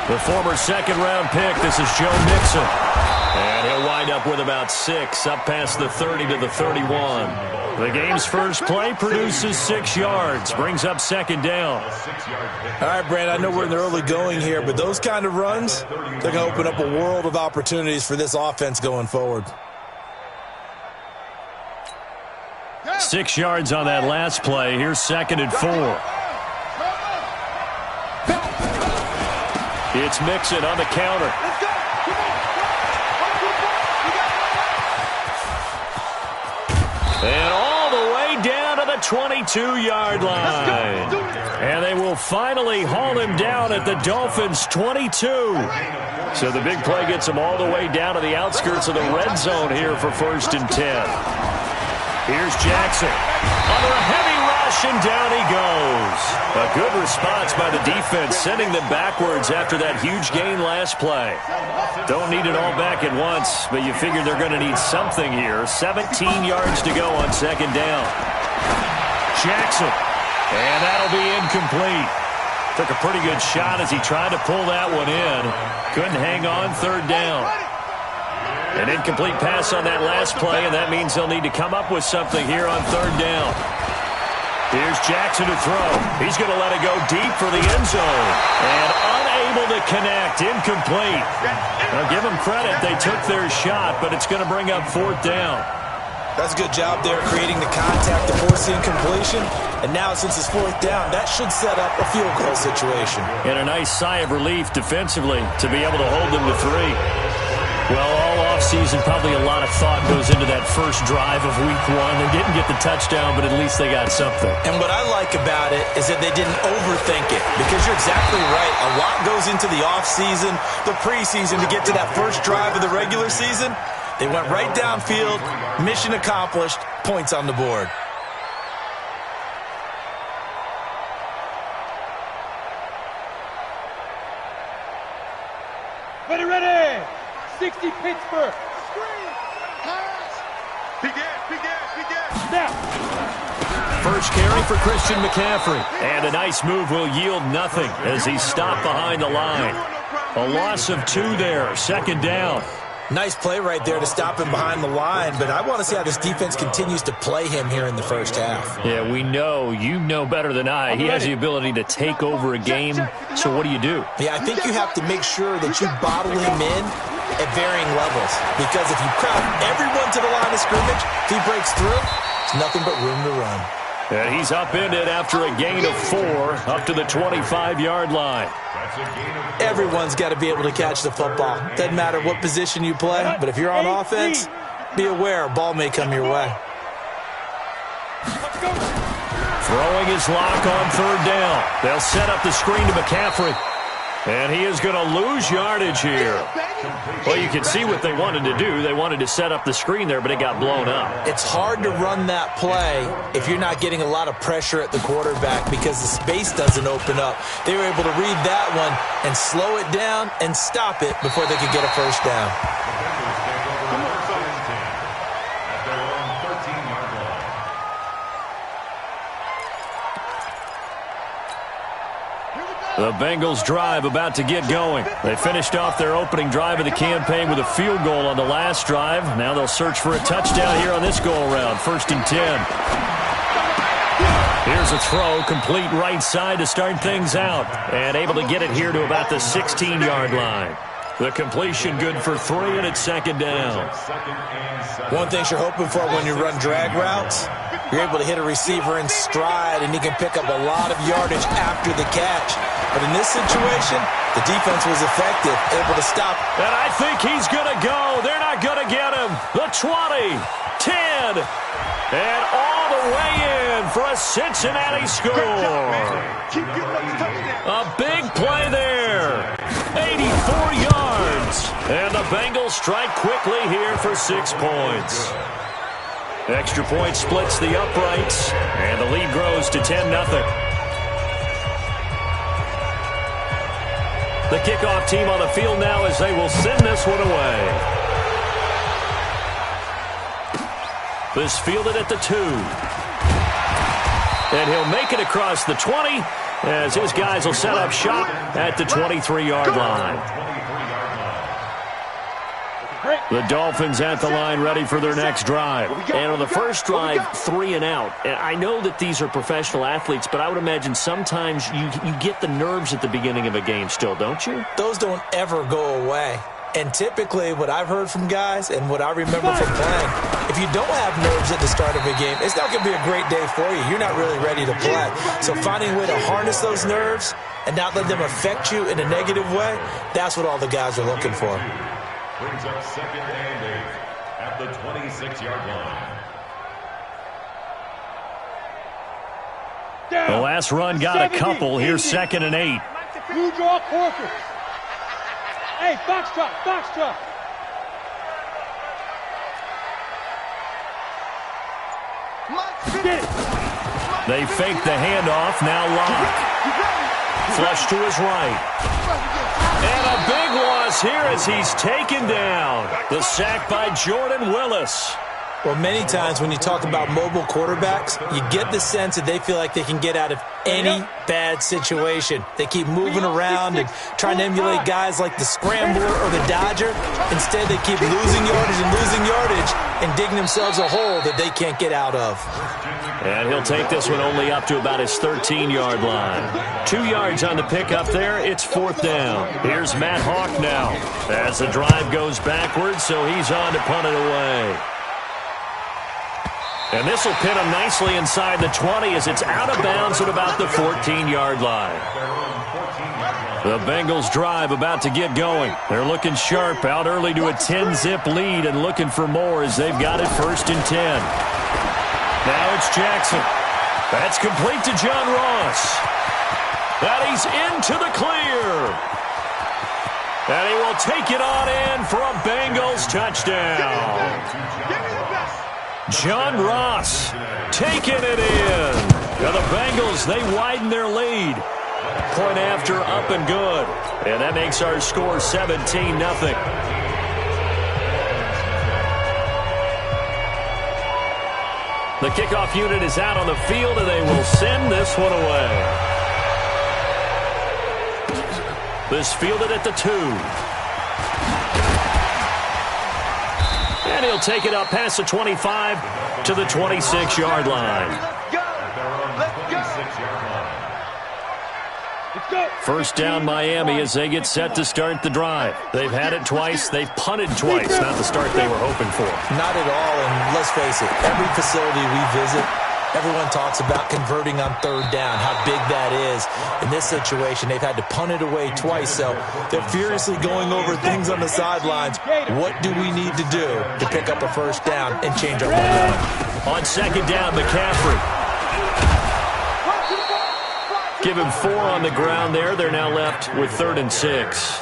The former second-round pick, this is Joe Mixon. And he'll wind up with about 6, up past the 30 to the 31. The game's first play produces 6 yards, brings up second down. All right, Brand, I know we're in the early going here, but those kind of runs, they're going to open up a world of opportunities for this offense going forward. 6 yards on that last play. Here's 2nd and 4. It's Mixon on the counter. And all the way down to the 22-yard line. And they will finally haul him down at the Dolphins' 22. So the big play gets him all the way down to the outskirts of the red zone here for 1st and 10. Here's Jackson. Under a heavy rush, and down he goes. A good response by the defense, sending them backwards after that huge gain last play. Don't need it all back at once, but you figure they're going to need something here. 17 yards to go on 2nd down. Jackson. And that'll be incomplete. Took a pretty good shot as he tried to pull that one in. Couldn't hang on 3rd down. An incomplete pass on that last play, and that means they'll need to come up with something here on 3rd down. Here's Jackson to throw. He's going to let it go deep for the end zone. And unable to connect. Incomplete. Now, give them credit. They took their shot, but it's going to bring up 4th down. That's a good job there creating the contact to force the incompletion. And now, since it's 4th down, that should set up a field goal situation. And a nice sigh of relief defensively to be able to hold them to 3. Well, all offseason, probably a lot of thought goes into that first drive of Week 1. They didn't get the touchdown, but at least they got something. And what I like about it is that they didn't overthink it, because you're exactly right. A lot goes into the offseason, the preseason, to get to that first drive of the regular season. They went right downfield, mission accomplished, points on the board. Ready! 60 Pittsburgh. Screen. Pass. Begin. Snap. First carry for Christian McCaffrey. And a nice move will yield nothing as he's stopped behind the line. A loss of 2 there. 2nd down. Nice play right there to stop him behind the line, but I want to see how this defense continues to play him here in the first half. Yeah, we know. You know better than I. He has the ability to take over a game. So what do you do? Yeah, I think you have to make sure that you bottle him in at varying levels, because if you crowd everyone to the line of scrimmage, if he breaks through, there's nothing but room to run. And he's upended after a gain of 4 up to the 25-yard line. Everyone's got to be able to catch the football. Doesn't matter what position you play, but if you're on offense, be aware a ball may come your way. Throwing his lock on 3rd down. They'll set up the screen to McCaffrey. And he is going to lose yardage here. Well, you can see what they wanted to do. They wanted to set up the screen there, but it got blown up. It's hard to run that play if you're not getting a lot of pressure at the quarterback, because the space doesn't open up. They were able to read that one and slow it down and stop it before they could get a first down. The Bengals drive about to get going. They finished off their opening drive of the campaign with a field goal on the last drive. Now they'll search for a touchdown here on this go-around. 1st and 10. Here's a throw, complete right side to start things out. And able to get it here to about the 16-yard line. The completion good for 3, and it's 2nd down. One thing you're hoping for when you run drag routes, you're able to hit a receiver in stride, and he can pick up a lot of yardage after the catch. But in this situation, the defense was effective, able to stop. And I think he's going to go. They're not going to get him. The 20, 10, and all the way in for a Cincinnati score. A big play there. 84 yards. And the Bengals strike quickly here for 6 points. Extra point splits the uprights, and the lead grows to 10-0. The kickoff team on the field now as they will send this one away. This fielded at the 2. And he'll make it across the 20 as his guys will set up shop at the 23-yard line. The Dolphins at the line ready for their next drive. And on the first drive, 3 and out. And I know that these are professional athletes, but I would imagine sometimes you get the nerves at the beginning of a game still, don't you? Those don't ever go away. And typically what I've heard from guys and what I remember from playing, if you don't have nerves at the start of a game, it's not going to be a great day for you. You're not really ready to play. So finding a way to harness those nerves and not let them affect you in a negative way, that's what all the guys are looking for. Brings up 2nd and 8 at the 26-yard line. The last run got a couple. Here's 2nd and 8. You draw Corker. Hey, box drop, box drop. They fake the handoff. Now Locke. Flush to his right. And a big loss here as he's taken down. The sack by Jordan Willis. Well, many times when you talk about mobile quarterbacks, you get the sense that they feel like they can get out of any bad situation. They keep moving around and trying to emulate guys like the Scrambler or the Dodger. Instead, they keep losing yardage and digging themselves a hole that they can't get out of. And he'll take this one only up to about his 13-yard line. 2 yards on the pickup there. It's 4th down. Here's Matt Hawk now as the drive goes backwards, so he's on to punt it away. And this will pin him nicely inside the 20 as it's out of bounds at about the 14-yard line. The Bengals drive about to get going. They're looking sharp, out early to a 10-zip lead and looking for more as they've got it 1st and 10. Now it's Jackson. That's complete to John Ross. And he's into the clear. And he will take it on in for a Bengals touchdown. John Ross taking it in. Now the Bengals, they widen their lead. Point after, up and good. And that makes our score 17-0. The kickoff unit is out on the field, and they will send this one away. This fielded at the 2. And he'll take it up past the 25 to the 26-yard line. First down Miami as they get set to start the drive. They've had it twice. They've punted twice. Not the start they were hoping for. Not at all, and let's face it, every facility we visit, everyone talks about converting on 3rd down, how big that is. In this situation, they've had to punt it away twice, so they're furiously going over things on the sidelines. What do we need to do to pick up a 1st down and change our momentum? On 2nd down, McCaffrey. Give him 4 on the ground there. They're now left with 3rd and 6.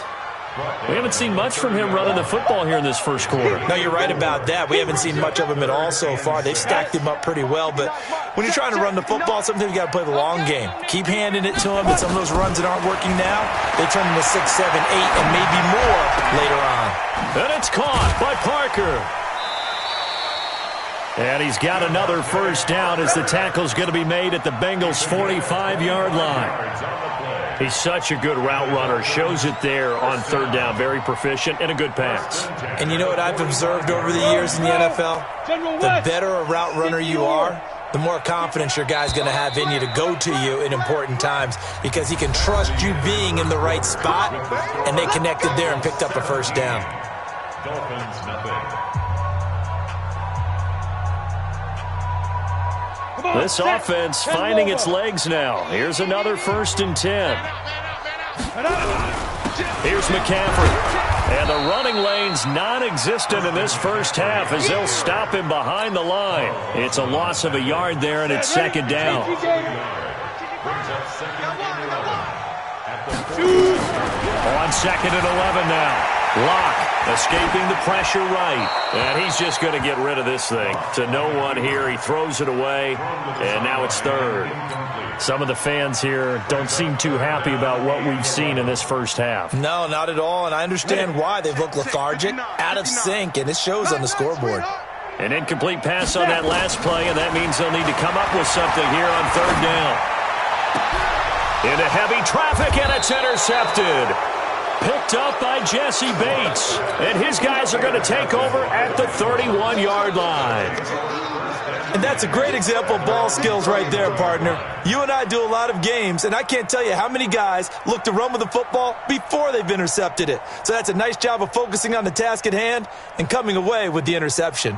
We haven't seen much from him running the football here in this first quarter. No, you're right about that. We haven't seen much of him at all so far. They've stacked him up pretty well, but when you're trying to run the football, sometimes you got to play the long game. Keep handing it to him, and some of those runs that aren't working now, they turn into 6, 7, 8, and maybe more later on. And it's caught by Parker. And he's got another 1st down as the tackle's going to be made at the Bengals' 45-yard line. He's such a good route runner. Shows it there on 3rd down. Very proficient and a good pass. And you know what I've observed over the years in the NFL? The better a route runner you are, the more confidence your guy's going to have in you to go to you in important times because he can trust you being in the right spot, and they connected there and picked up a 1st down. Dolphins, nothing. This offense finding its legs now. Here's another 1st and 10. Here's McCaffrey. And the running lane's non-existent in this first half as they'll stop him behind the line. It's a loss of a yard there, and it's 2nd down. On 2nd and 11 now. Locke escaping the pressure right. And he's just going to get rid of this thing. To no one here. He throws it away. And now it's 3rd. Some of the fans here don't seem too happy about what we've seen in this first half. No, not at all. And I understand why. They've looked lethargic, out of sync, and it shows on the scoreboard. An incomplete pass on that last play, and that means they'll need to come up with something here on third down. Into heavy traffic, and it's intercepted. Picked up by Jesse Bates. And his guys are going to take over at the 31-yard line. And that's a great example of ball skills right there, partner. You and I do a lot of games, and I can't tell you how many guys look to run with the football before they've intercepted it. So that's a nice job of focusing on the task at hand and coming away with the interception.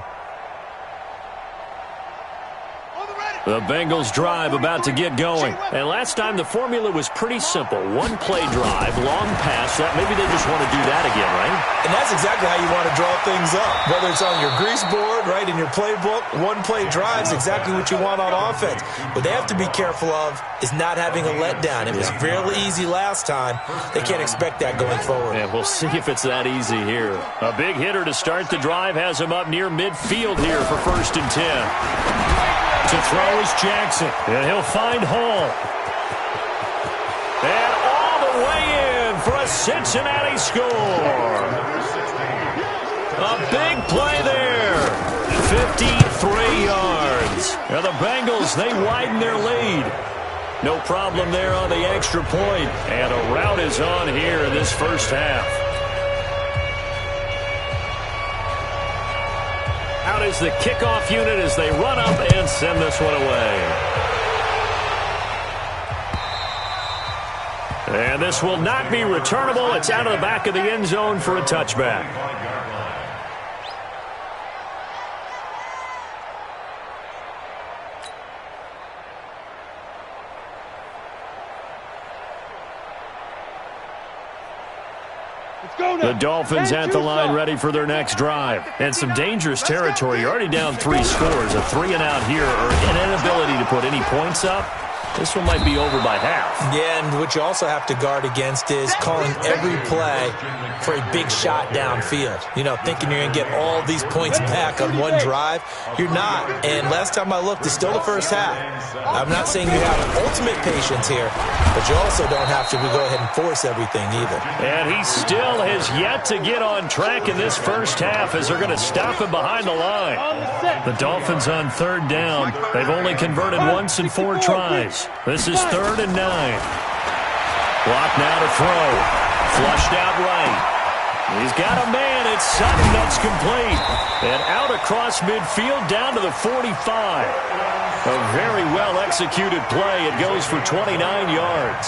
The Bengals drive about to get going. And last time the formula was pretty simple. One play drive, long pass. That maybe they just want to do that again, right? And that's exactly how you want to draw things up. Whether it's on your grease board, right, in your playbook, one play drive is exactly what you want on offense. What they have to be careful of is not having a letdown. It was fairly easy last time. They can't expect that going forward. Yeah, we'll see if it's that easy here. A big hitter to start the drive has him up near midfield here for 1st and 10. To throw is Jackson, and he'll find Hall. And all the way in for a Cincinnati score. A big play there. 53 yards. Now the Bengals, they widen their lead. No problem there on the extra point. And a rout is on here in this first half. Out is the kickoff unit as they run up and send this one away. And this will not be returnable. It's out of the back of the end zone for a touchback. The Dolphins at the line ready for their next drive. And some dangerous territory. You're already down 3 scores. A 3-and-out here or an inability to put any points up. This one might be over by half. Yeah, and what you also have to guard against is calling every play for a big shot downfield. You know, thinking you're going to get all these points back on one drive. You're not. And last time I looked, it's still the first half. I'm not saying you have ultimate patience here, but you also don't have to go ahead and force everything either. And he still has yet to get on track in this first half as they're going to stop him behind the line. The Dolphins on 3rd down. They've only converted once in 4 tries. This is 3rd and 9. Clock now to throw. Flushed out right. He's got a man. It's Sutton that's complete. And out across midfield down to the 45. A very well-executed play. It goes for 29 yards.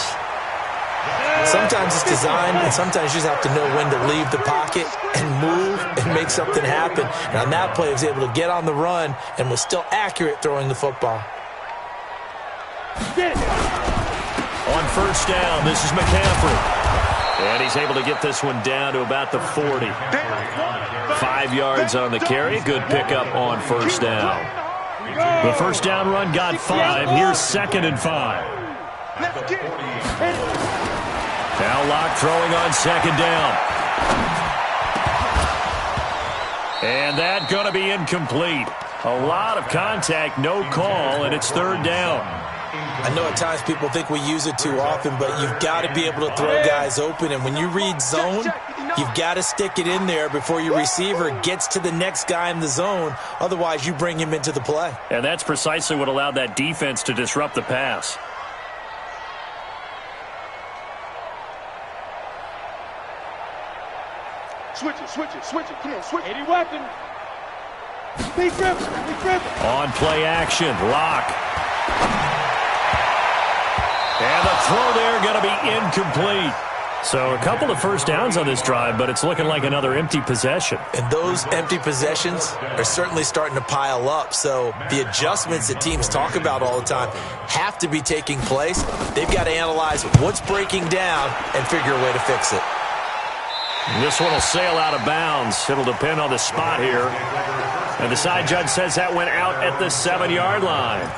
Sometimes it's designed, and sometimes you just have to know when to leave the pocket and move and make something happen. And on that play, he was able to get on the run and was still accurate throwing the football. On 1st down, this is McCaffrey. And he's able to get this one down to about the 40. 5 yards on the carry. Good pickup on 1st down. The 1st down run got 5. Here's 2nd and 5. Now Locke throwing on 2nd down. And that going to be incomplete. A lot of contact, no call, and it's 3rd down. I know at times people think we use it too often, but you've got to be able to throw guys open. And when you read zone, you've got to stick it in there before your receiver gets to the next guy in the zone. Otherwise, you bring him into the play. And that's precisely what allowed that defense to disrupt the pass. Switch it. Come on, switch. 80 weapon. Be driven. On play action, Locke. And the throw there going to be incomplete. So a couple of 1st downs on this drive, but it's looking like another empty possession. And those empty possessions are certainly starting to pile up. So the adjustments that teams talk about all the time have to be taking place. They've got to analyze what's breaking down and figure a way to fix it. This one will sail out of bounds. It'll depend on the spot here. And the side judge says that went out at the 7-yard line.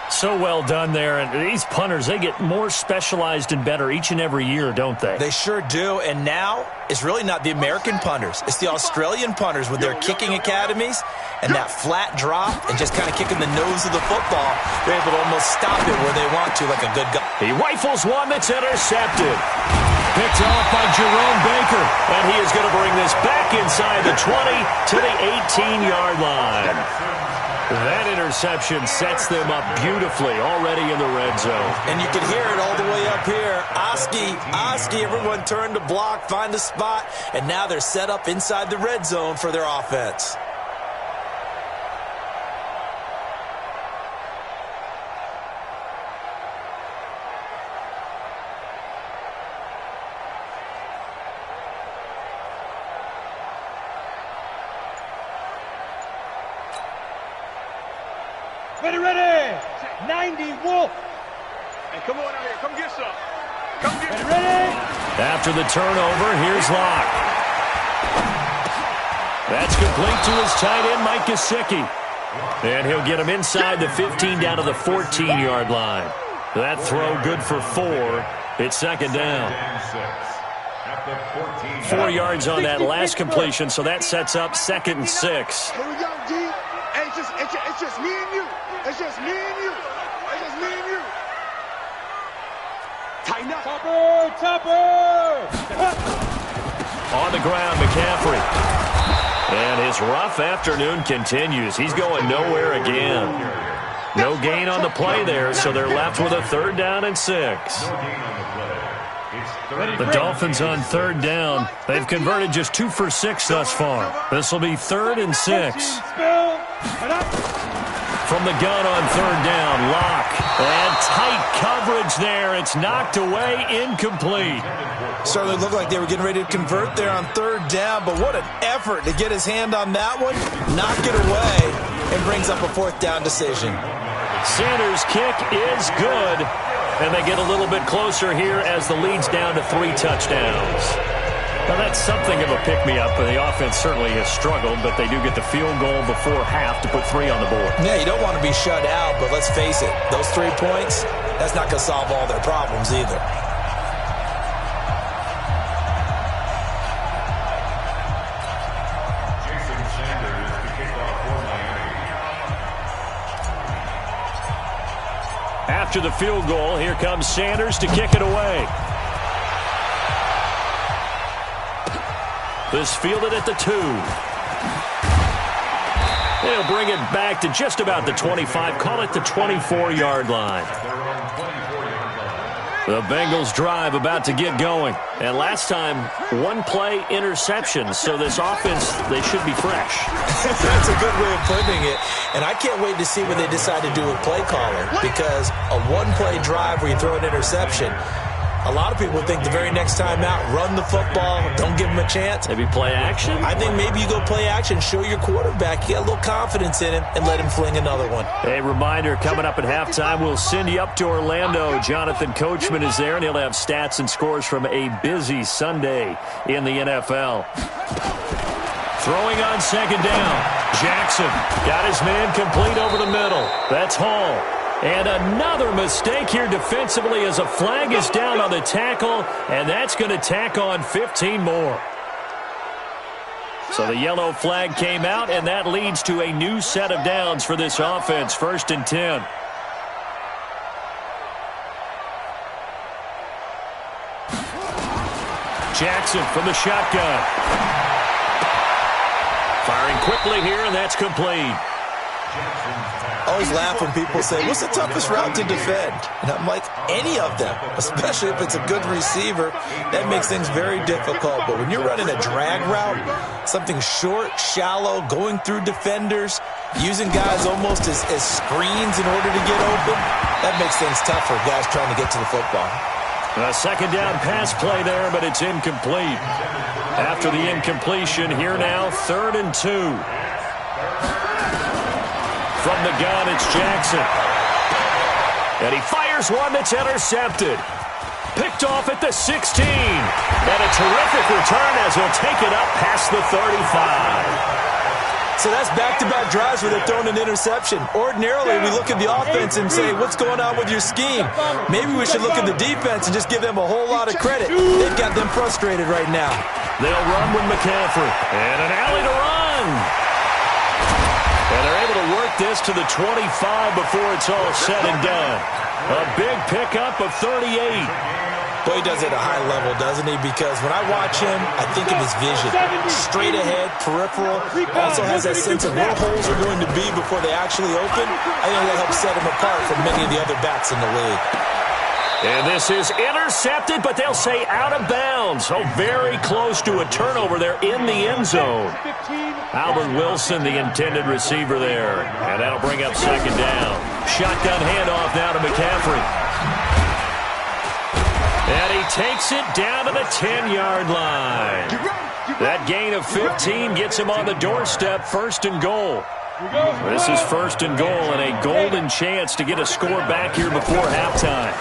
So well done there. And these punters, they get more specialized and better each and every year, don't they? They sure do. And now it's really not the American punters. It's the Australian punters with their kicking academies and that flat drop and just kind of kicking the nose of the football. They're able to almost stop it where they want to like a good guy. He rifles one that's intercepted. Picked off by Jerome Baker. And he is going to bring this back inside the 20 to the 18-yard line. That interception sets them up beautifully already in the red zone. And you can hear it all the way up here. Oski, everyone turned to block, find a spot, and now they're set up inside the red zone for their offense. Ready. 90 Wolf. Hey, come on out here. Come get some. Come get some. Ready. After the turnover, here's Locke. That's complete to his tight end, Mike Gesicki. And he'll get him inside the 15 down to the 14-yard line. That throw good for 4. It's second down. 4 yards on that last completion, so that sets up 2nd and 6. Here we go, G. Hey, it's just me and you. It's just me and you. It's just me and you. Tighten up. Topper. On the ground, McCaffrey. And his rough afternoon continues. He's going nowhere again. No gain on the play there, so they're left with a 3rd down and 6. The Dolphins on 3rd down. They've converted just 2 for 6 thus far. This will be 3rd and 6. From the gun on 3rd down, Locke. And tight coverage there. It's knocked away, incomplete. Certainly looked like they were getting ready to convert there on 3rd down, but what an effort to get his hand on that one, knock it away, and brings up a 4th down decision. Sanders' kick is good, and they get a little bit closer here as the lead's down to 3 touchdowns. Now, that's something of a pick-me-up. The offense certainly has struggled, but they do get the field goal before half to put 3 on the board. Yeah, you don't want to be shut out, but let's face it, those 3 points, that's not going to solve all their problems either. After the field goal, here comes Sanders to kick it away. This fielded at the 2. They'll bring it back to just about the 25. Call it the 24-yard line. The Bengals drive about to get going. And last time, 1-play interception. So this offense, they should be fresh. That's a good way of putting it. And I can't wait to see what they decide to do with play calling. Because a 1-play drive where you throw an interception, a lot of people think the very next time out, run the football, don't give him a chance. Maybe play action? I think maybe you go play action, show your quarterback, you get a little confidence in him, and let him fling another one. A reminder, coming up at halftime, we'll send you up to Orlando. Jonathan Coachman is there, and he'll have stats and scores from a busy Sunday in the NFL. Throwing on 2nd down. Jackson got his man complete over the middle. That's Hall. And another mistake here defensively as a flag is down on the tackle, and that's going to tack on 15 more. So the yellow flag came out, and that leads to a new set of downs for this offense, 1st and 10. Jackson from the shotgun. Firing quickly here, and that's complete. I always laugh when people say, what's the toughest route to defend? And I'm like, any of them, especially if it's a good receiver. That makes things very difficult. But when you're running a drag route, something short, shallow, going through defenders, using guys almost as screens in order to get open, that makes things tough for guys trying to get to the football. A 2nd down pass play there, but it's incomplete. After the incompletion, here now, 3rd and 2. From the gun, it's Jackson. And he fires one that's intercepted. Picked off at the 16. And a terrific return as he'll take it up past the 35. So that's back-to-back drives where they're throwing an interception. Ordinarily, we look at the offense and say, what's going on with your scheme? Maybe we should look at the defense and just give them a whole lot of credit. They've got them frustrated right now. They'll run with McCaffrey. And an alley to run. And they're able to work this to the 25 before it's all said and done. A big pickup of 38. Boy, he does it at a high level, doesn't he? Because when I watch him, I think of his vision. Straight ahead, peripheral. Also has that sense of where holes are going to be before they actually open. I think that helps set him apart from many of the other backs in the league. And this is intercepted, but they'll say out of bounds. So very close to a turnover there in the end zone. Albert Wilson, the intended receiver there. And that'll bring up second down. Shotgun handoff now to McCaffrey. And he takes it down to the 10-yard line. That gain of 15 gets him on the doorstep, first and goal. This is first and goal and a golden chance to get a score back here before halftime.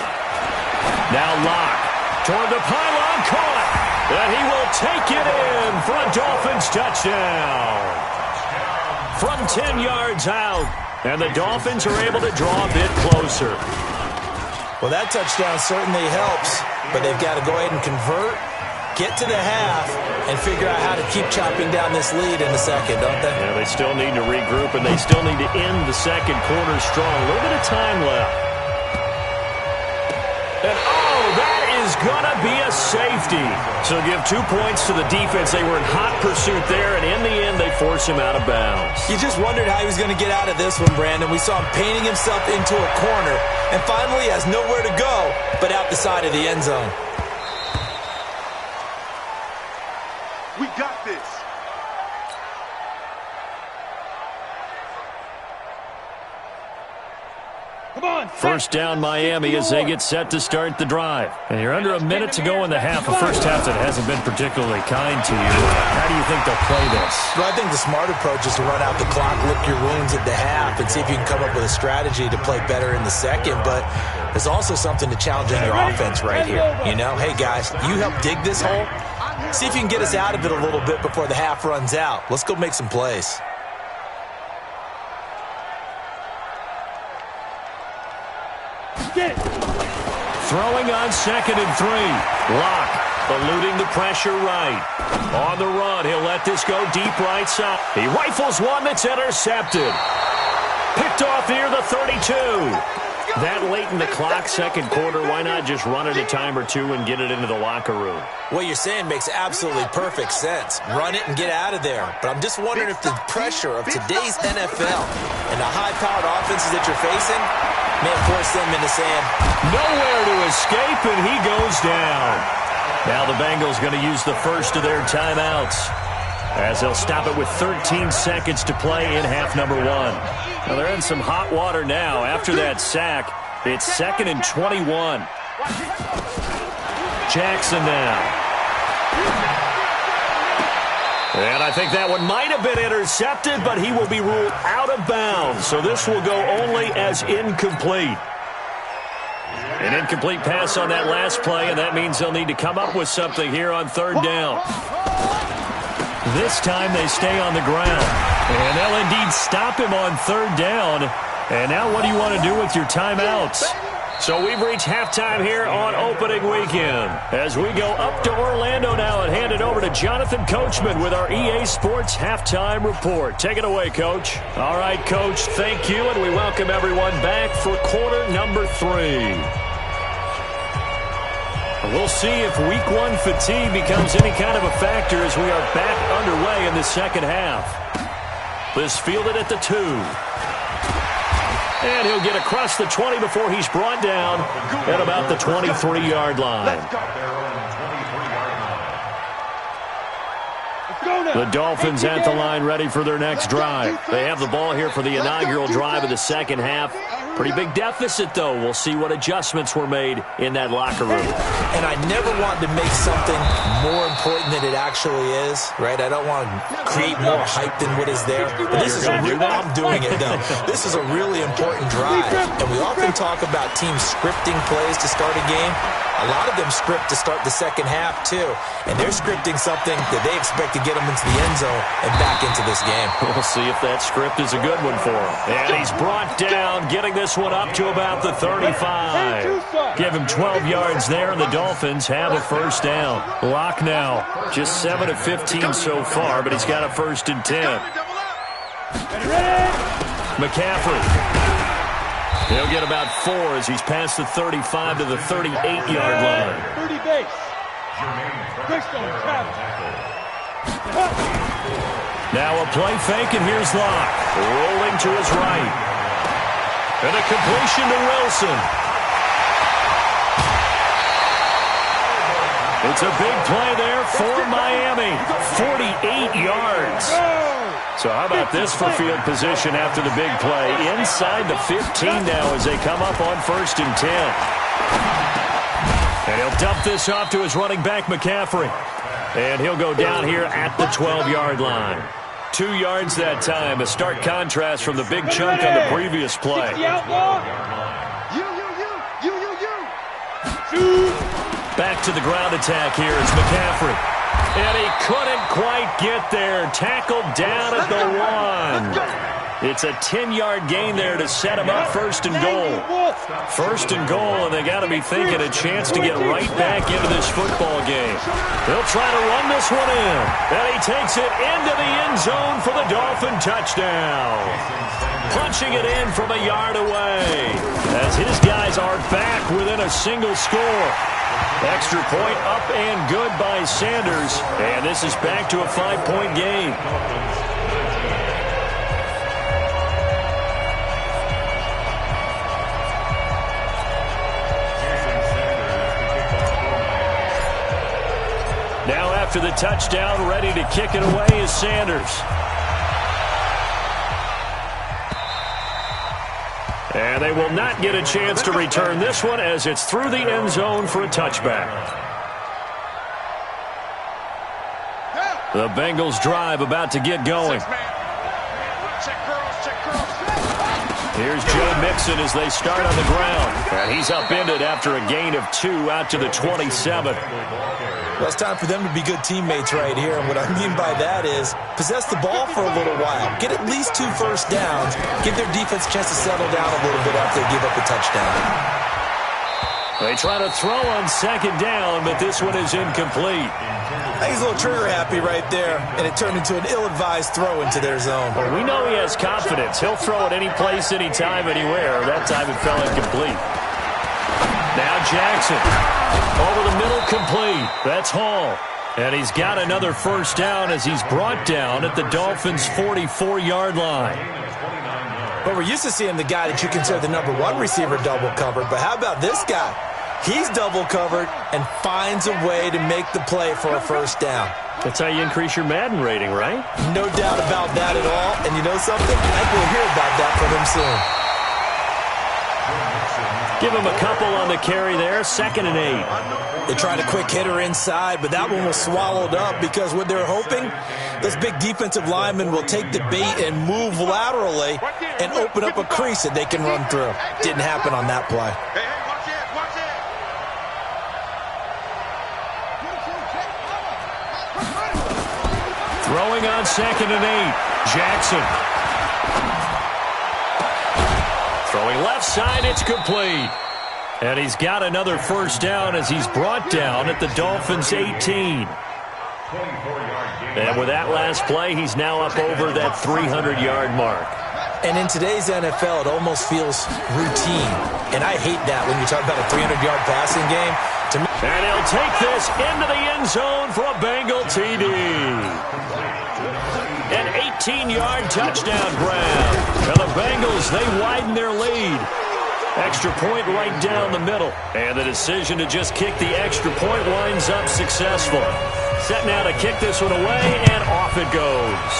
Now Locke toward the pylon, caught, and he will take it in for a Dolphins touchdown. From 10 yards out, and the Dolphins are able to draw a bit closer. Well, that touchdown certainly helps, but they've got to go ahead and convert, get to the half, and figure out how to keep chopping down this lead in the second, don't they? Yeah, they still need to regroup, and they still need to end the second quarter strong. A little bit of time left. And, oh, that is going to be a safety. So give 2 points to the defense. They were in hot pursuit there, and in the end, they force him out of bounds. You just wondered how he was going to get out of this one, Brandon. We saw him painting himself into a corner, and finally has nowhere to go but out the side of the end zone. We got this. First down Miami as they get set to start the drive. And you're under a minute to go in the half. A first half that hasn't been particularly kind to you. How do you think they'll play this? Well, I think the smart approach is to run out the clock, lick your wounds at the half, and see if you can come up with a strategy to play better in the second. But there's also something to challenging your offense right here. You know, hey, guys, you help dig this hole. See if you can get us out of it a little bit before the half runs out. Let's go make some plays. Throwing on 2nd and 3. Locke eluding the pressure right. On the run, he'll let this go deep right side. He rifles one that's intercepted. Picked off near the 32. That late in the clock, second quarter, why not just run it a time or two and get it into the locker room? What you're saying makes absolutely perfect sense. Run it and get out of there. But I'm just wondering if the pressure of today's NFL and the high-powered offenses that you're facing may force them into saying, nowhere to escape, and he goes down. Now the Bengals going to use the first of their timeouts as they'll stop it with 13 seconds to play in half number 1. Now they're in some hot water now. After that sack, it's 2nd and 21. Jackson now. And I think that one might have been intercepted, but he will be ruled out of bounds. So this will go only as incomplete. An incomplete pass on that last play, and that means they'll need to come up with something here on 3rd down. This time they stay on the ground. And they'll indeed stop him on 3rd down. And now what do you want to do with your timeouts? So we've reached halftime here on opening weekend. As we go up to Orlando now and hand it over to Jonathan Coachman with our EA Sports Halftime Report. Take it away, Coach. All right, Coach, thank you, and we welcome everyone back for quarter number 3. We'll see if week 1 fatigue becomes any kind of a factor as we are back underway in the second half. This fielded at the 2. And he'll get across the 20 before he's brought down at about the 23-yard line. The Dolphins at the line ready for their next drive. They have the ball here for the inaugural drive of the second half. Pretty big deficit, though. We'll see what adjustments were made in that locker room. And I never want to make something more important than it actually is, right? I don't want to create more hype than what is there. But this is I'm doing it, though. This is a really important drive. And we often talk about teams scripting plays to start a game. A lot of them script to start the second half, too. And they're scripting something that they expect to get them into the end zone and back into this game. We'll see if that script is a good one for him. And he's brought down, getting this one up to about the 35. Give him 12 yards there, and the Dolphins have a first down. Locke now, just 7 of 15 so far, but he's got a 1st and 10. McCaffrey. He'll get about 4 as he's past the 35 to the 38-yard line. 30 base. Greystone, Travis. Now a play fake, and here's Locke. Rolling to his right. And a completion to Wilson. It's a big play there for Miami. 48 yards. So how about this for field position after the big play? Inside the 15 now as they come up on 1st and 10. And he'll dump this off to his running back, McCaffrey. And he'll go down here at the 12-yard line. 2 yards that time. A stark contrast from the big chunk on the previous play. Back to the ground attack here. It's McCaffrey. And he couldn't quite get there. Tackled down at the 1. It's a 10-yard gain there to set him up 1st and goal. 1st and goal, and they got to be thinking a chance to get right back into this football game. They'll try to run this one in. And he takes it into the end zone for the Dolphin touchdown. Punching it in from a yard away as his guys are back within a single score. Extra point up and good by Sanders. And this is back to a 5-point game. Now after the touchdown, ready to kick it away is Sanders. And they will not get a chance to return this one as it's through the end zone for a touchback. The Bengals drive about to get going. Here's Joe Mixon as they start on the ground. And he's upended after a gain of 2 out to the 27. Well, it's time for them to be good teammates right here. And what I mean by that is possess the ball for a little while. Get at least 2 first downs. Give their defense a chance to settle down a little bit after they give up a touchdown. They try to throw on 2nd down, but this one is incomplete. I think he's a little trigger happy right there, and it turned into an ill-advised throw into their zone. Well, we know he has confidence. He'll throw it any place, anytime, anywhere. That time it fell incomplete. Now Jackson. Over the middle, complete. That's Hall. And he's got another first down as he's brought down at the Dolphins' 44-yard line. But we're used to seeing the guy that you consider the number 1 receiver double covered. But how about this guy? He's double covered and finds a way to make the play for a first down. That's how you increase your Madden rating, right? No doubt about that at all. And you know something? I think we'll hear about that from him soon. Give him a couple on the carry there. 2nd and 8. They tried a quick hitter inside, but that one was swallowed up because what they're hoping, those big defensive linemen will take the bait and move laterally and open up a crease that they can run through. Didn't happen on that play. Throwing on 2nd and 8. Jackson. Throwing left side, it's complete. And he's got another first down as he's brought down at the Dolphins' 18. And with that last play, he's now up over that 300-yard mark. And in today's NFL, it almost feels routine. And I hate that when you talk about a 300-yard passing game. And he'll take this into the end zone for a Bengal TD. An 18-yard touchdown grab. And the Bengals, they widen their lead. Extra point right down the middle. And the decision to just kick the extra point winds up successful. Set now to kick this one away, and off it goes.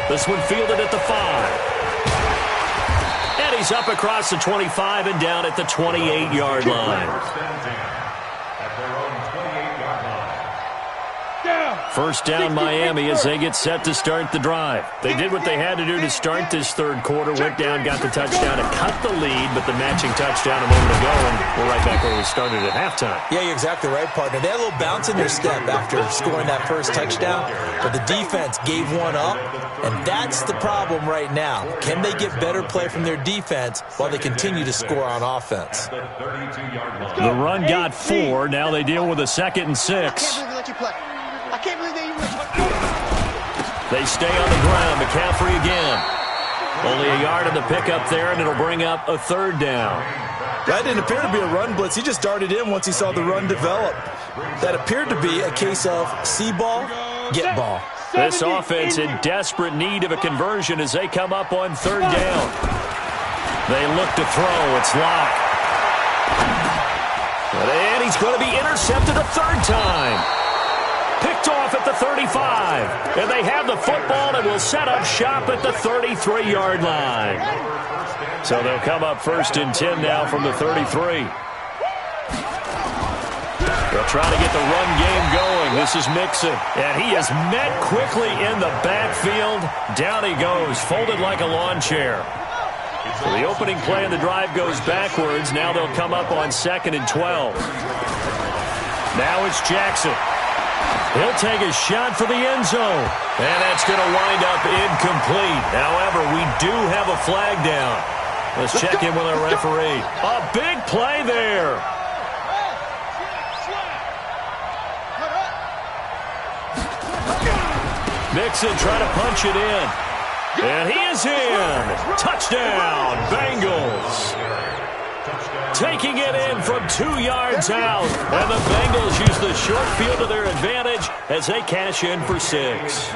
This one fielded at the 5. And he's up across the 25 and down at the 28-yard line. First down Miami as they get set to start the drive. They did what they had to do to start this third quarter. Went down, got the touchdown to cut the lead, but the matching touchdown a moment ago, and we're right back where we started at halftime. Yeah, you're exactly right, partner. They had a little bounce in their step after scoring that first touchdown, but the defense gave one up, and that's the problem right now. Can they get better play from their defense while they continue to score on offense? The run got 4. Now they deal with a 2nd and 6. I can't believe they even... They stay on the ground. McCaffrey again. Only a yard in the pickup there, and it'll bring up a third down. That didn't appear to be a run blitz. He just darted in once he saw the run develop. That appeared to be a case of see ball, get ball. This offense in desperate need of a conversion as they come up on third down. They look to throw. It's Locke. And he's going to be intercepted a third time. Picked off at the 35. And they have the football and will set up shop at the 33-yard line. So they'll come up 1st and 10 now from the 33. They'll try to get the run game going. This is Mixon. And he is met quickly in the backfield. Down he goes, folded like a lawn chair. So the opening play of the drive goes backwards. Now they'll come up on 2nd and 12. Now it's Jackson. He'll take a shot for the end zone. And that's going to wind up incomplete. However, we do have a flag down. Let's check in with our referee. A big play there. Mixon trying to punch it in. And he is in. Touchdown, Bengals. Taking it in from 2 yards out. And the Bengals use the short field to their advantage as they cash in for 6.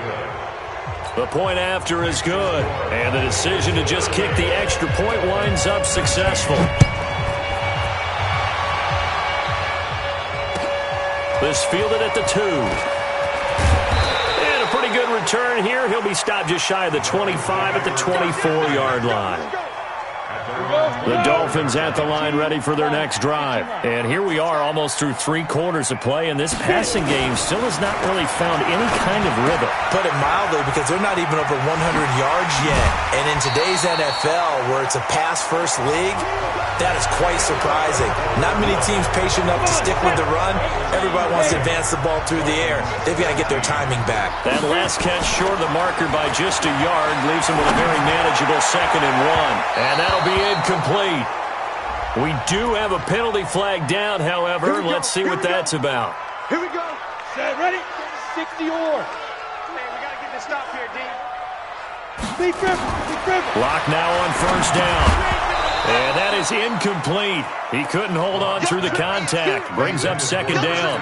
The point after is good. And the decision to just kick the extra point winds up successful. This fielded at the 2. Pretty good return here. He'll be stopped just shy of the 25 at the 24-yard line. The Dolphins at the line ready for their next drive. And here we are almost through 3 quarters of play, and this passing game still has not really found any kind of rhythm. Put it mildly, because they're not even over 100 yards yet. And in today's NFL, where it's a pass-first league, that is quite surprising. Not many teams patient enough to stick with the run. Everybody wants to advance the ball through the air. They've got to get their timing back. That last catch short of the marker by just a yard leaves them with a very manageable 2nd and 1. And that'll be incomplete. We do have a penalty flag down, however. Let's see what that's about. Here we go. Set, ready? 60 or. Man, we got to get this stop here, D. Big Griffin. Lock now on 1st down. And that is incomplete. He couldn't hold on through the contact. Brings up 2nd down.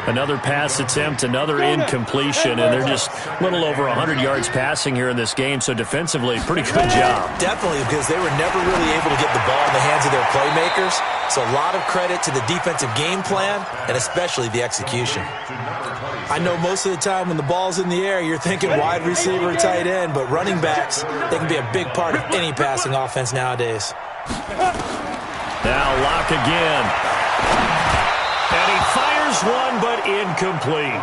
Another pass attempt, another incompletion, and they're just a little over 100 yards passing here in this game, so defensively, pretty good job. Definitely, because they were never really able to get the ball in the hands of their playmakers, so a lot of credit to the defensive game plan and especially the execution. I know most of the time when the ball's in the air, you're thinking wide receiver, tight end, but running backs, they can be a big part of any passing offense nowadays. Now Locke again. And he fires one, but incomplete.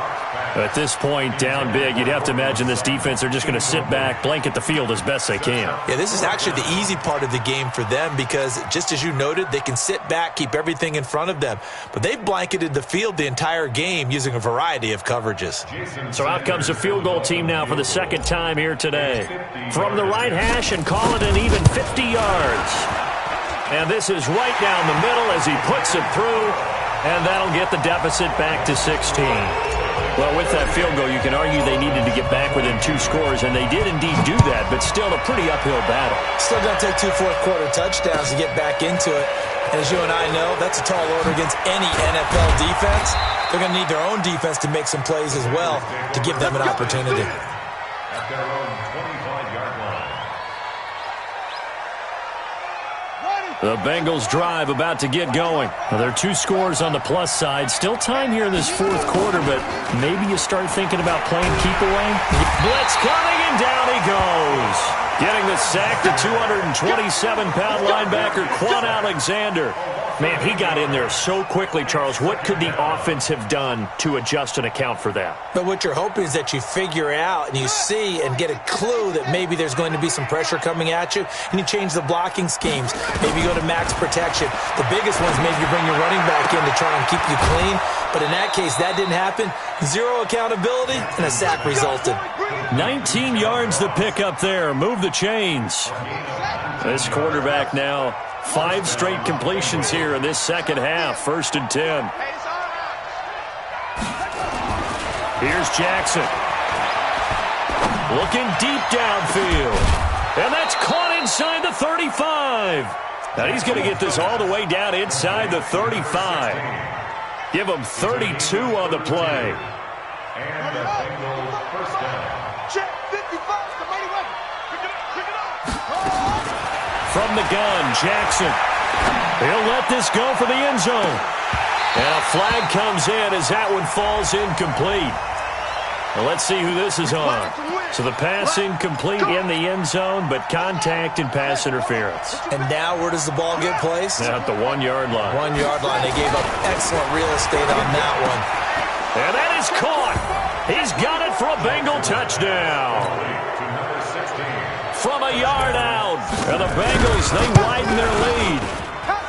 At this point, down big, you'd have to imagine this defense are just going to sit back, blanket the field as best they can. Yeah, this is actually the easy part of the game for them because, just as you noted, they can sit back, keep everything in front of them. But they've blanketed the field the entire game using a variety of coverages. So out comes a field goal team now for the 2nd time here today. From the right hash and call it an even 50 yards. And this is right down the middle as he puts it through. And that'll get the deficit back to 16. Well, with that field goal, you can argue they needed to get back within 2 scores, and they did indeed do that, but still a pretty uphill battle. Still going to take 2 fourth-quarter touchdowns to get back into it. And as you and I know, that's a tall order against any NFL defense. They're going to need their own defense to make some plays as well to give them an opportunity. At their own 25-yard line. The Bengals drive about to get going. Now, there are 2 scores on the plus side. Still time here in this 4th quarter, but maybe you start thinking about playing keep away. Blitz coming, and down he goes. Getting the sack, the 227-pound linebacker, Quan Alexander. Man, he got in there so quickly, Charles. What could the offense have done to adjust and account for that? But what you're hoping is that you figure out and you see and get a clue that maybe there's going to be some pressure coming at you, and you change the blocking schemes. Maybe you go to max protection. The biggest one is maybe you bring your running back in to try and keep you clean. But in that case, that didn't happen. 0 accountability, and a sack resulted. 19 yards to pick up there. Move the chains. This quarterback now 5 straight completions here in this 2nd half. 1st and 10. Here's Jackson. Looking deep downfield. And that's caught inside the 35. Now he's going to get this all the way down inside the 35. Give him 32 on the play. And the Bengals first down. Check 55, the mighty weapon. Pick it up. From the gun, Jackson. He'll let this go for the end zone. And a flag comes in as that one falls incomplete. Well, let's see who this is on. So the pass incomplete in the end zone, but contact and pass interference. And now where does the ball get placed? At the 1 yard line. 1 yard line. They gave up excellent real estate on that one. And that is caught. He's got it for a Bengal touchdown. From a yard out. And the Bengals, they widen their lead.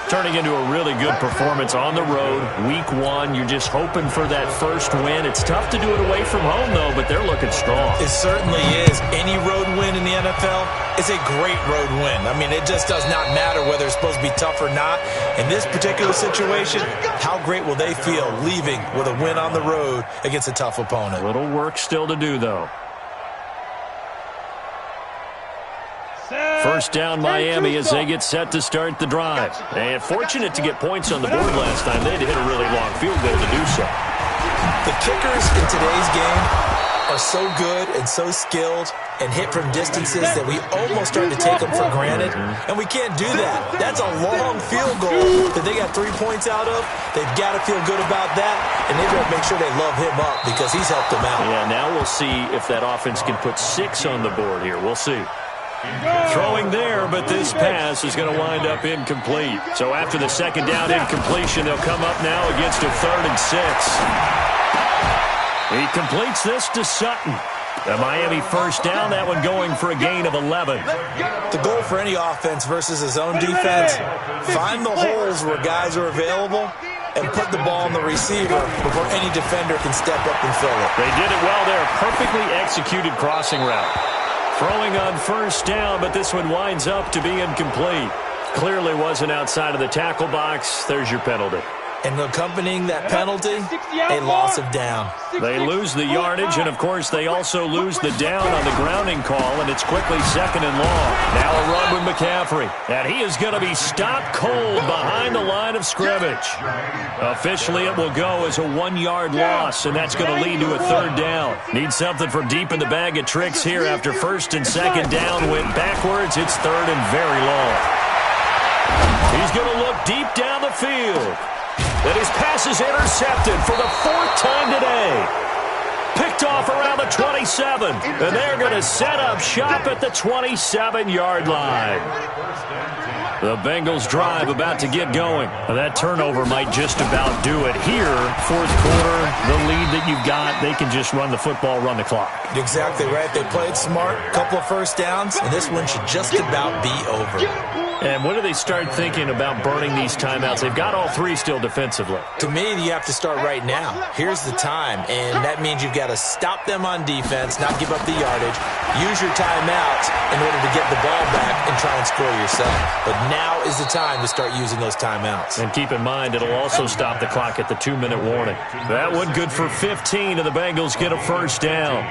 Turning into a really good performance on the road. Week 1, you're just hoping for that first win. It's tough to do it away from home, though, but they're looking strong. It certainly is. Any road win in the NFL is a great road win. I mean, it just does not matter whether it's supposed to be tough or not. In this particular situation, how great will they feel leaving with a win on the road against a tough opponent? A little work still to do, though. First down, Miami, as they get set to start the drive. And fortunate to get points on the board last time. They had to hit a really long field goal to do so. The kickers in today's game are so good and so skilled and hit from distances that we almost start to take them for granted. And we can't do that. That's a long field goal that they got 3 points out of. They've got to feel good about that, and they've got to make sure they love him up because he's helped them out. Yeah, now we'll see if that offense can put 6 on the board here. We'll see. Throwing there, but this pass is going to wind up incomplete. So after the second down incompletion, they'll come up now against a 3rd and 6. He completes this to Sutton. The Miami first down, that one going for a gain of 11. The goal for any offense versus his own defense, find the holes where guys are available and put the ball on the receiver before any defender can step up and fill it. They did it well there. Perfectly executed crossing route. Throwing on first down, but this one winds up to be incomplete. Clearly wasn't outside of the tackle box. There's your penalty. And accompanying that penalty, a loss of down. They lose the yardage, and, of course, they also lose the down on the grounding call, and it's quickly 2nd and long. Now a run with McCaffrey, and he is going to be stopped cold behind the line of scrimmage. Officially, it will go as a 1-yard loss, and that's going to lead to a 3rd down. Need something from deep in the bag of tricks here after 1st and 2nd down went backwards. It's 3rd and very long. He's going to look deep down the field. And his pass is intercepted for the 4th time today. Picked off around the 27. And they're going to set up shop at the 27-yard line. The Bengals drive about to get going. That turnover might just about do it here. 4th quarter, the lead that you've got, they can just run the football, run the clock. Exactly right. They played smart, couple of first downs, and this one should just about be over. And when do they start thinking about burning these timeouts? They've got all 3 still defensively. To me, you have to start right now. Here's the time, and that means you've got to stop them on defense, not give up the yardage, use your timeouts in order to get the ball back and try and score yourself. But now is the time to start using those timeouts. And keep in mind, it'll also stop the clock at the 2-minute warning. That one good for 15, and the Bengals get a first down.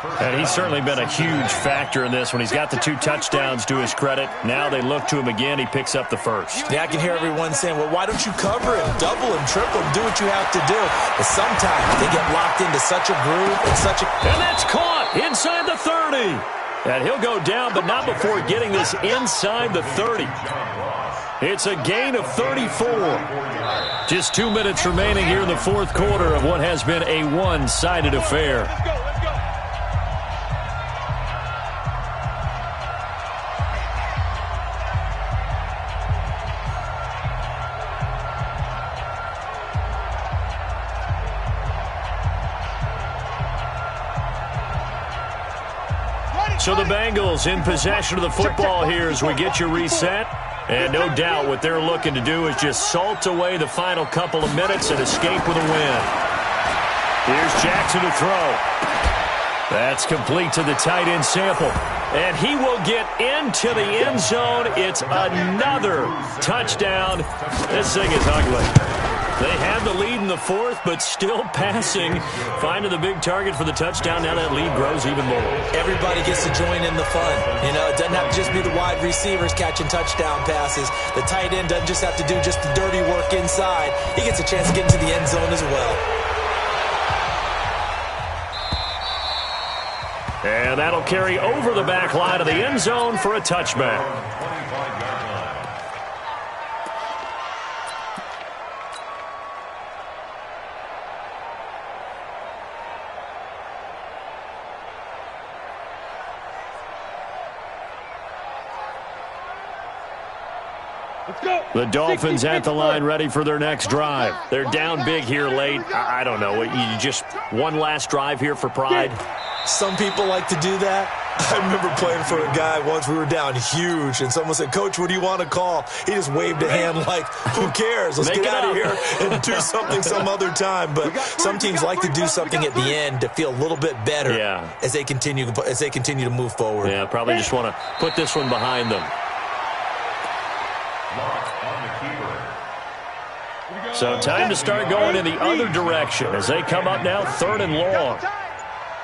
And he's certainly been a huge factor in this when he's got the 2 touchdowns to his credit. Now they look to him again. He picks up the first. Yeah, I can hear everyone saying, well, why don't you cover him, double him, triple him, do what you have to do. But sometimes they get locked into such a groove and such a... And that's caught inside the 30. And he'll go down, but not before getting this inside the 30. It's a gain of 34. Just 2 minutes remaining here in the 4th quarter of what has been a one-sided affair. So the Bengals in possession of the football here as we get you reset. And no doubt what they're looking to do is just salt away the final couple of minutes and escape with a win. Here's Jackson to throw. That's complete to the tight end Sample. And he will get into the end zone. It's another touchdown. This thing is ugly. They had the lead in the fourth, but still passing. Finding the big target for the touchdown. Now that lead grows even more. Everybody gets to join in the fun. You know, it doesn't have to just be the wide receivers catching touchdown passes. The tight end doesn't just have to do just the dirty work inside. He gets a chance to get into the end zone as well. And that'll carry over the back line of the end zone for a touchback. The Dolphins at the line ready for their next drive. They're down big here late. I don't know. You just one last drive here for pride? Some people like to do that. I remember playing for a guy once. We were down huge, and someone said, "Coach, what do you want to call?" He just waved a hand like, who cares? Let's get out of here and do something some other time. But some teams like to do something at the end to feel a little bit better as they continue to move forward. Yeah, probably just want to put this one behind them. So time to start going in the other direction as they come up now 3rd and long.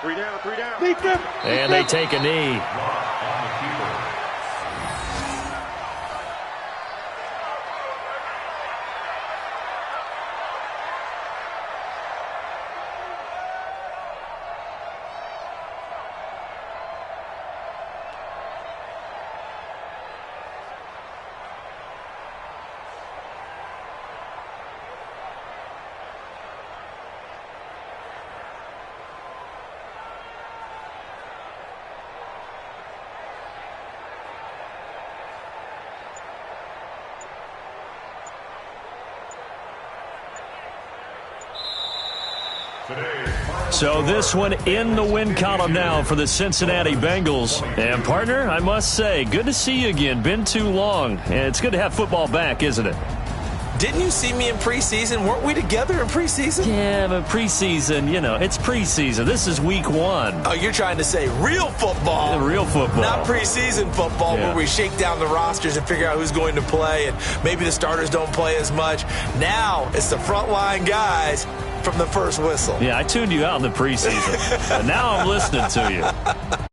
3 down, 3 down. And they take a knee. So this one in the win column now for the Cincinnati Bengals. And, partner, I must say, good to see you again. Been too long. And it's good to have football back, isn't it? Didn't you see me in preseason? Weren't we together in preseason? Yeah, but preseason, you know, it's preseason. This is week 1. Oh, you're trying to say real football. Real football. Not preseason football where we shake down the rosters and figure out who's going to play, and maybe the starters don't play as much. Now it's the frontline guys from the first whistle. Yeah, I tuned you out in the preseason. But now I'm listening to you.